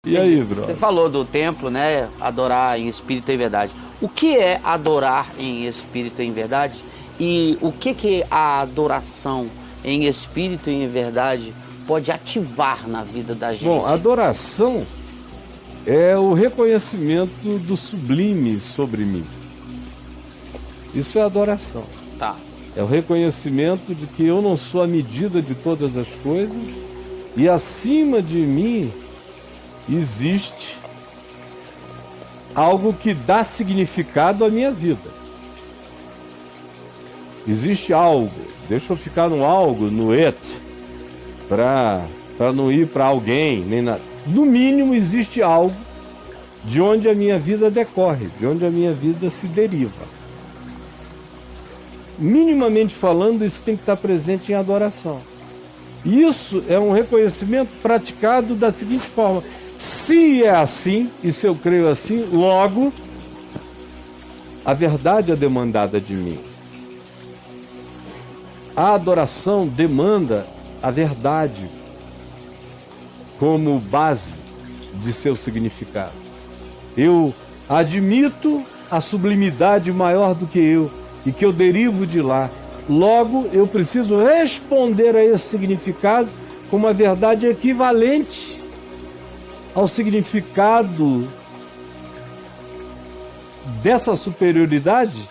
E aí, Bruno? Você falou do templo, né? Adorar em espírito e em verdade. O que é adorar em espírito e em verdade? E o que a adoração em espírito e em verdade pode ativar na vida da gente? Bom, adoração é o reconhecimento do sublime sobre mim. Isso é adoração. Tá. É o reconhecimento de que eu não sou a medida de todas as coisas e acima de mim existe algo que dá significado à minha vida. Existe algo, deixa eu ficar no algo, no et, para não ir para alguém, nem nada. No mínimo existe algo de onde a minha vida decorre, de onde a minha vida se deriva. Minimamente falando, isso tem que estar presente em adoração. Isso é um reconhecimento praticado da seguinte forma: se é assim, e se eu creio assim, logo a verdade é demandada de mim. A adoração demanda a verdade como base de seu significado. Eu admito a sublimidade maior do que eu e que eu derivo de lá. Logo, eu preciso responder a esse significado com uma verdade equivalente ao significado dessa superioridade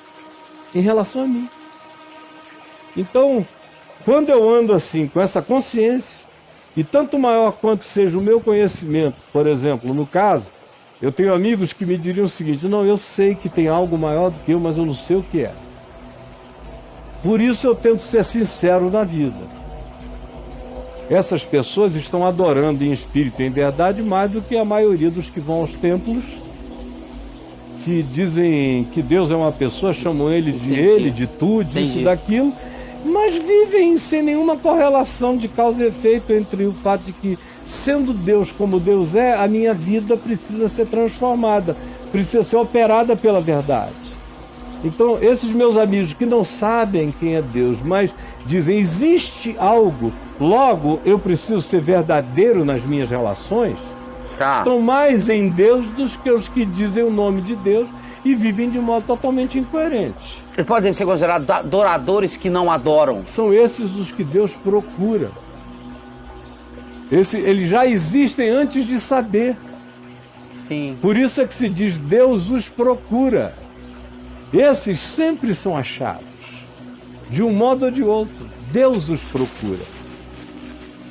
em relação a mim. Então, quando eu ando assim, com essa consciência, e tanto maior quanto seja o meu conhecimento, por exemplo, no caso, eu tenho amigos que me diriam o seguinte: não, eu sei que tem algo maior do que eu, mas eu não sei o que é. Por isso eu tento ser sincero na vida. Essas pessoas estão adorando em espírito e em verdade mais do que a maioria dos que vão aos templos, que dizem que Deus é uma pessoa, chamam ele de tu, disso, daquilo, mas vivem sem nenhuma correlação de causa e efeito entre o fato de que, sendo Deus como Deus é, a minha vida precisa ser transformada, precisa ser operada pela verdade. Então, esses meus amigos que não sabem quem é Deus, mas dizem, existe algo, logo eu preciso ser verdadeiro nas minhas relações, estão mais em Deus do que os que dizem o nome de Deus e vivem de modo totalmente incoerente. Eles podem ser considerados adoradores que não adoram. São esses os que Deus procura. Eles já existem antes de saber. Sim. Por isso é que se diz, Deus os procura. Esses sempre são achados, de um modo ou de outro. Deus os procura.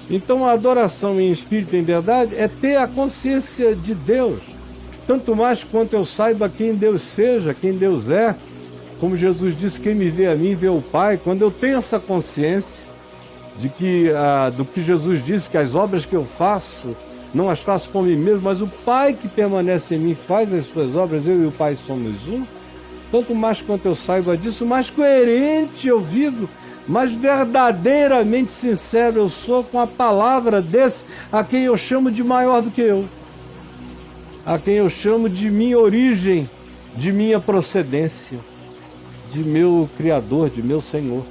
Então a adoração em espírito e em verdade é ter a consciência de Deus. Tanto mais quanto eu saiba quem Deus seja, quem Deus é. Como Jesus disse, quem me vê a mim, vê o Pai. Quando eu tenho essa consciência de que, do que Jesus disse, que as obras que eu faço, não as faço por mim mesmo, mas o Pai que permanece em mim faz as suas obras, eu e o Pai somos um. Tanto mais quanto eu saiba disso, mais coerente eu vivo, mais verdadeiramente sincero eu sou com a palavra desse a quem eu chamo de maior do que eu, a quem eu chamo de minha origem, de minha procedência, de meu Criador, de meu Senhor.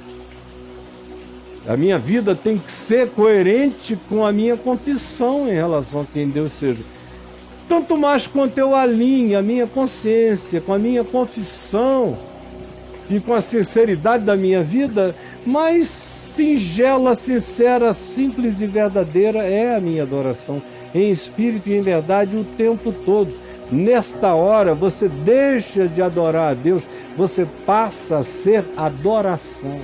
A minha vida tem que ser coerente com a minha confissão em relação a quem Deus seja. Tanto mais quanto eu alinho a minha consciência com a minha confissão e com a sinceridade da minha vida, mais singela, sincera, simples e verdadeira é a minha adoração, em espírito e em verdade o tempo todo. Nesta hora você deixa de adorar a Deus, você passa a ser adoração.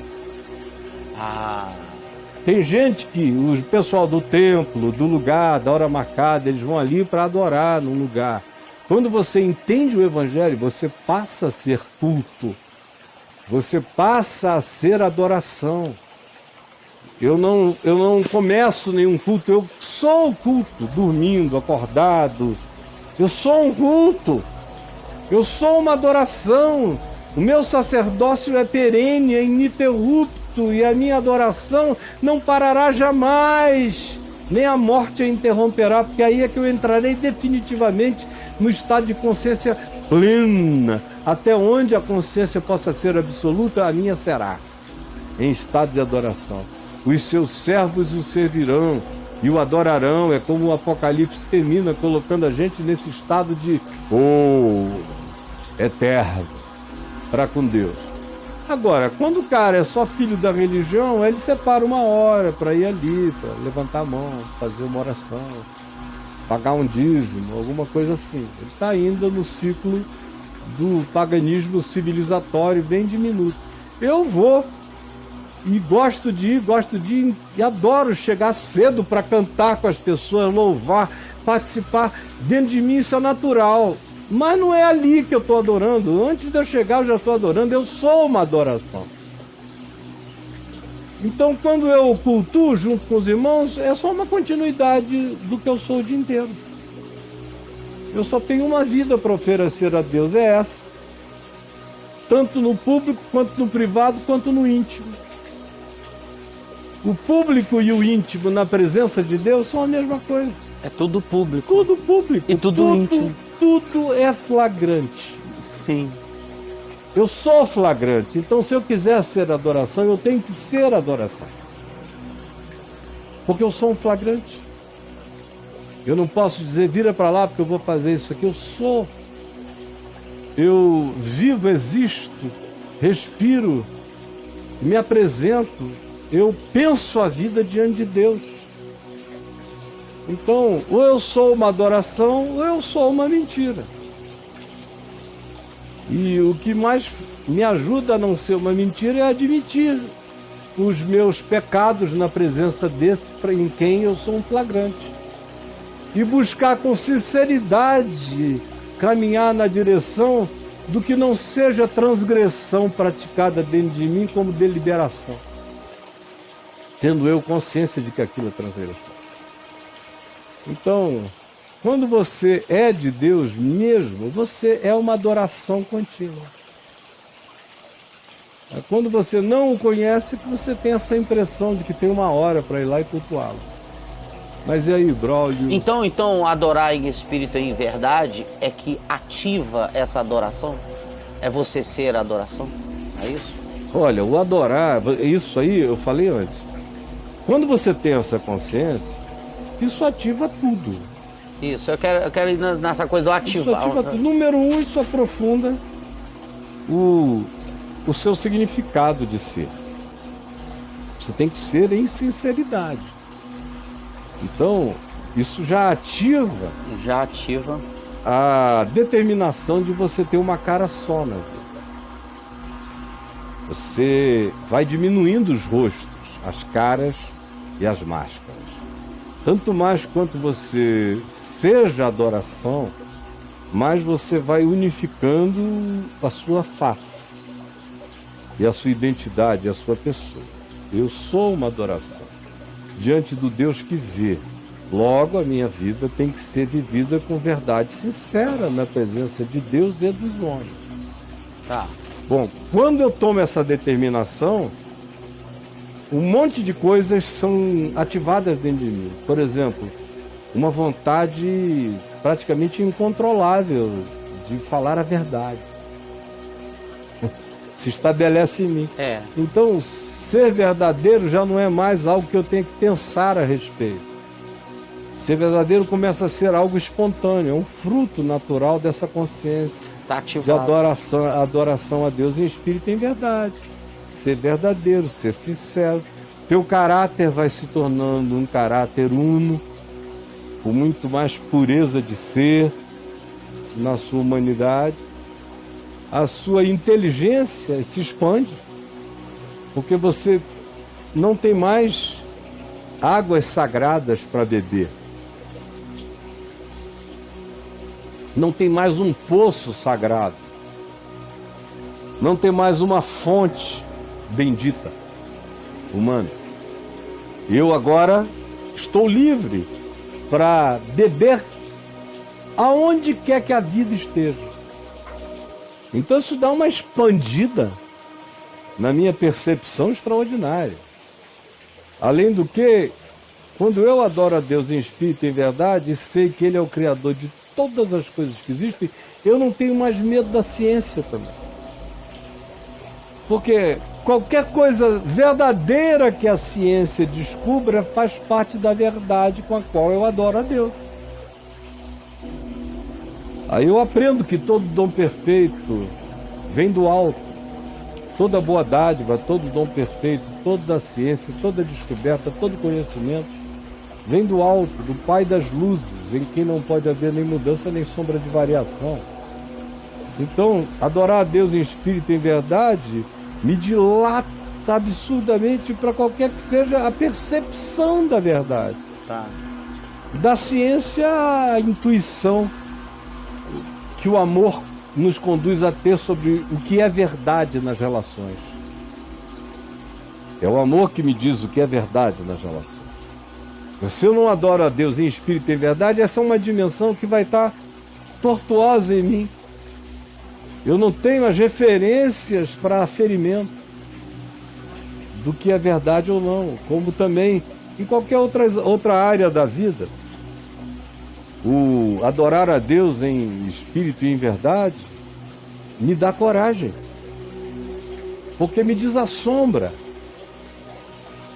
Tem gente que, o pessoal do templo, do lugar, da hora marcada, eles vão ali para adorar num lugar. Quando você entende o Evangelho, você passa a ser culto. Você passa a ser adoração. Eu não começo nenhum culto, eu sou o culto, dormindo, acordado. Eu sou um culto. Eu sou uma adoração. O meu sacerdócio é perene, é ininterrupto. E a minha adoração não parará jamais, nem a morte a interromperá, porque aí é que eu entrarei definitivamente no estado de consciência plena. Até onde a consciência possa ser absoluta, a minha será, em estado de adoração. Os seus servos o servirão, E o adorarão é como o Apocalipse termina, colocando a gente nesse estado de eterno para com Deus. Agora, quando o cara é só filho da religião, ele separa uma hora para ir ali, para levantar a mão, fazer uma oração, pagar um dízimo, alguma coisa assim. Ele está ainda no ciclo do paganismo civilizatório bem diminuto. Eu vou e gosto de ir e adoro chegar cedo para cantar com as pessoas, louvar, participar. Dentro de mim isso é natural. Mas não é ali que eu estou adorando. Antes de eu chegar, eu já estou adorando. Eu sou uma adoração. Então, quando eu cultuo junto com os irmãos, é só uma continuidade do que eu sou o dia inteiro. Eu só tenho uma vida para oferecer a Deus, é essa. Tanto no público, quanto no privado, quanto no íntimo. O público e o íntimo na presença de Deus são a mesma coisa. É tudo público. Tudo público. E tudo íntimo. Tudo é flagrante. Sim. Eu sou flagrante. Então, se eu quiser ser adoração, eu tenho que ser adoração. Porque eu sou um flagrante. Eu não posso dizer, vira para lá porque eu vou fazer isso aqui. Eu sou. Eu vivo, existo, respiro, me apresento. Eu penso a vida diante de Deus. Então, ou eu sou uma adoração, ou eu sou uma mentira. E o que mais me ajuda a não ser uma mentira é admitir os meus pecados na presença desse em quem eu sou um flagrante. E buscar com sinceridade caminhar na direção do que não seja transgressão praticada dentro de mim como deliberação. Tendo eu consciência de que aquilo é transgressão. Então, quando você é de Deus mesmo, você é uma adoração contínua. É quando você não o conhece que você tem essa impressão de que tem uma hora para ir lá e cultuá-lo. Mas e aí, Braulio? Então, adorar em espírito e em verdade é que ativa essa adoração? É você ser a adoração? É isso? Olha, o adorar, isso aí eu falei antes. Quando você tem essa consciência, isso ativa tudo. Isso, eu quero ir nessa coisa do ativar. Isso ativa tudo. Número um, isso aprofunda o seu significado de ser. Você tem que ser em sinceridade. Então, isso já ativa a determinação de você ter uma cara só na vida. Você vai diminuindo os rostos, as caras e as máscaras. Tanto mais quanto você seja adoração, mais você vai unificando a sua face e a sua identidade, a sua pessoa. Eu sou uma adoração diante do Deus que vê. Logo, a minha vida tem que ser vivida com verdade sincera na presença de Deus e dos homens. Tá. Bom, quando eu tomo essa determinação, um monte de coisas são ativadas dentro de mim. Por exemplo, uma vontade praticamente incontrolável de falar a verdade. Se estabelece em mim. Então, ser verdadeiro já não é mais algo que eu tenho que pensar a respeito. Ser verdadeiro começa a ser algo espontâneo, é um fruto natural dessa consciência de adoração a Deus em espírito e em verdade. Ser verdadeiro, ser sincero. Teu caráter vai se tornando um caráter uno, com muito mais pureza de ser na sua humanidade. A sua inteligência se expande, porque você não tem mais águas sagradas para beber. Não tem mais um poço sagrado. Não tem mais uma fonte bendita humana. Eu agora estou livre para beber aonde quer que a vida esteja. Então isso dá uma expandida na minha percepção extraordinária. Além do que, quando eu adoro a Deus em espírito e em verdade, e sei que Ele é o Criador de todas as coisas que existem, eu não tenho mais medo da ciência também. Porque qualquer coisa verdadeira que a ciência descubra faz parte da verdade com a qual eu adoro a Deus. Aí eu aprendo que todo dom perfeito vem do alto. Toda boa dádiva, todo dom perfeito, toda a ciência, toda descoberta, todo conhecimento vem do alto, do Pai das luzes, em quem não pode haver nem mudança nem sombra de variação. Então, adorar a Deus em espírito e em verdade me dilata absurdamente para qualquer que seja a percepção da verdade. Tá. Da ciência à intuição que o amor nos conduz a ter sobre o que é verdade nas relações. É o amor que me diz o que é verdade nas relações. Se eu não adoro a Deus em espírito e em verdade, essa é uma dimensão que vai estar tortuosa em mim. Eu não tenho as referências para aferimento do que é verdade ou não, como também em qualquer outra área da vida. O adorar a Deus em espírito e em verdade me dá coragem, porque me desassombra,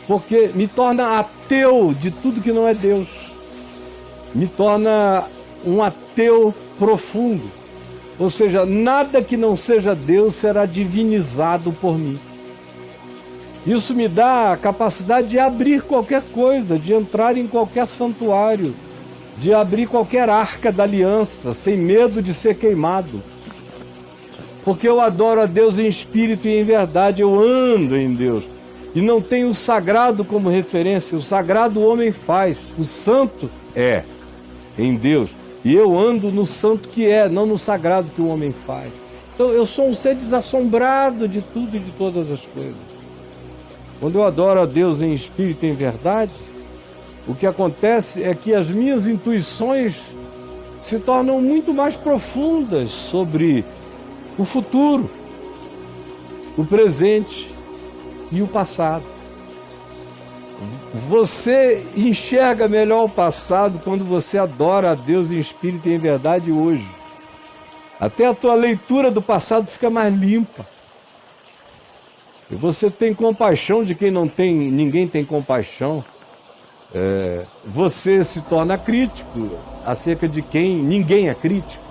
porque me torna ateu de tudo que não é Deus, me torna um ateu profundo, ou seja, nada que não seja Deus será divinizado por mim. Isso me dá a capacidade de abrir qualquer coisa, de entrar em qualquer santuário, de abrir qualquer arca da aliança, sem medo de ser queimado. Porque eu adoro a Deus em espírito e em verdade, eu ando em Deus. E não tenho o sagrado como referência, o sagrado o homem faz, o santo é em Deus. E eu ando no santo que é, não no sagrado que o homem faz. Então eu sou um ser desassombrado de tudo e de todas as coisas. Quando eu adoro a Deus em espírito e em verdade, o que acontece é que as minhas intuições se tornam muito mais profundas sobre o futuro, o presente e o passado. Você enxerga melhor o passado quando você adora a Deus em espírito e em verdade hoje. Até a tua leitura do passado fica mais limpa. E você tem compaixão de quem não tem, ninguém tem compaixão. Você se torna crítico acerca de quem ninguém é crítico.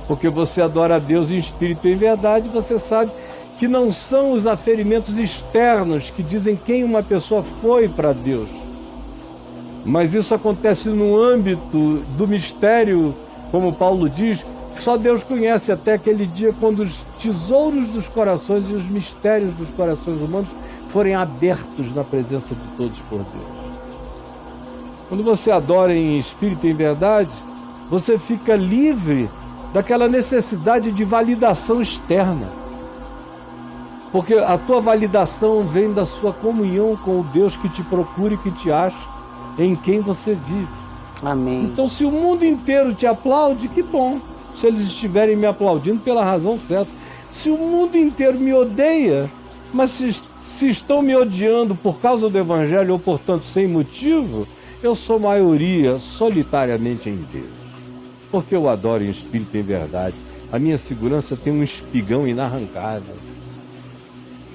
Porque você adora a Deus em espírito e em verdade, você sabe que não são os aferimentos externos que dizem quem uma pessoa foi para Deus. Mas isso acontece no âmbito do mistério, como Paulo diz, que só Deus conhece até aquele dia quando os tesouros dos corações e os mistérios dos corações humanos forem abertos na presença de todos por Deus. Quando você adora em espírito e em verdade, você fica livre daquela necessidade de validação externa. Porque a tua validação vem da sua comunhão com o Deus que te procura e que te acha, em quem você vive. Amém. Então, se o mundo inteiro te aplaude, que bom. Se eles estiverem me aplaudindo pela razão certa. Se o mundo inteiro me odeia, mas se estão me odiando por causa do Evangelho ou, portanto, sem motivo, eu sou maioria solitariamente em Deus. Porque eu adoro em espírito e em verdade. A minha segurança tem um espigão inarrancável.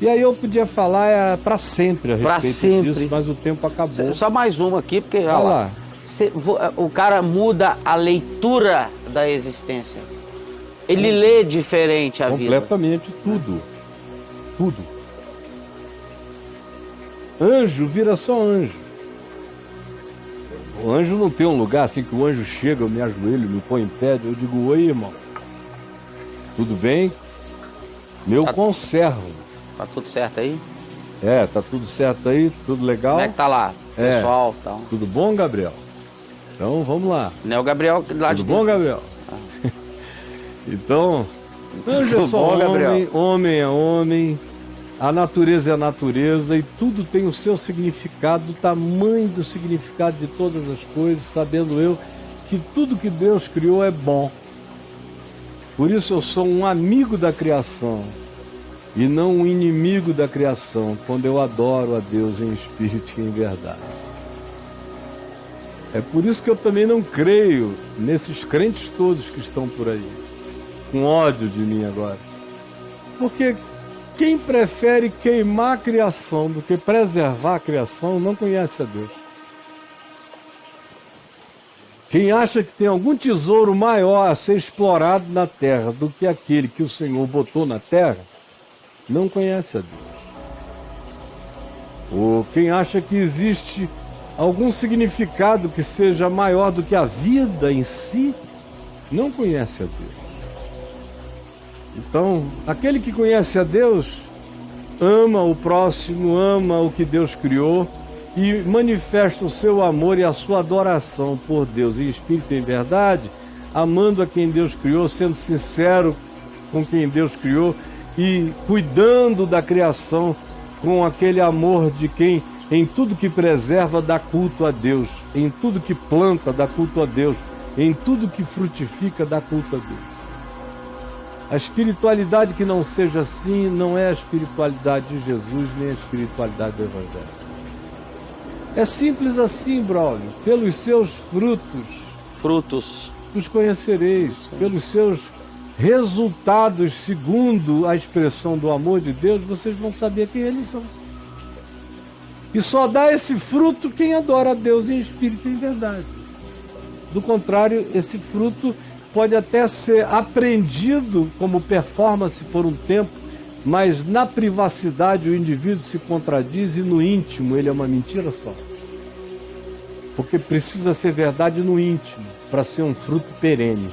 E aí eu podia falar para sempre a respeito disso, mas o tempo acabou. Só mais uma aqui, porque olha lá. O cara muda a leitura da existência. Ele lê diferente a vida. Completamente tudo. Tudo. Anjo vira só anjo. O anjo não tem um lugar assim que o anjo chega, eu me ajoelho, me põe em pé, eu digo, oi, irmão. Tudo bem? Meu conservo. Tá tudo certo aí? Tá tudo certo aí, tudo legal. Como é que tá lá, pessoal? Então. Tudo bom, Gabriel? Então, vamos lá. Não é o Gabriel lá de Tudo bom, Gabriel? Então, anjo é só homem, homem é homem, a natureza é a natureza e tudo tem o seu significado, o tamanho do significado de todas as coisas, sabendo eu que tudo que Deus criou é bom. Por isso eu sou um amigo da criação e não um inimigo da criação, quando eu adoro a Deus em espírito e em verdade. É por isso que eu também não creio nesses crentes todos que estão por aí, com ódio de mim agora. Porque quem prefere queimar a criação do que preservar a criação não conhece a Deus. Quem acha que tem algum tesouro maior a ser explorado na terra do que aquele que o Senhor botou na terra, não conhece a Deus. Ou quem acha que existe algum significado que seja maior do que a vida em si, não conhece a Deus. Então, aquele que conhece a Deus, ama o próximo, ama o que Deus criou e manifesta o seu amor e a sua adoração por Deus em espírito e em verdade, amando a quem Deus criou, sendo sincero com quem Deus criou e cuidando da criação com aquele amor de quem em tudo que preserva dá culto a Deus, em tudo que planta dá culto a Deus, em tudo que frutifica dá culto a Deus. A espiritualidade que não seja assim não é a espiritualidade de Jesus, nem a espiritualidade do Evangelho. É simples assim, Braulio. Pelos seus frutos os conhecereis. Pelos seus resultados, segundo a expressão do amor de Deus, vocês vão saber quem eles são. E só dá esse fruto quem adora a Deus em espírito e em verdade. Do contrário, esse fruto pode até ser aprendido como performance por um tempo, mas na privacidade o indivíduo se contradiz e no íntimo ele é uma mentira só. Porque precisa ser verdade no íntimo para ser um fruto perene.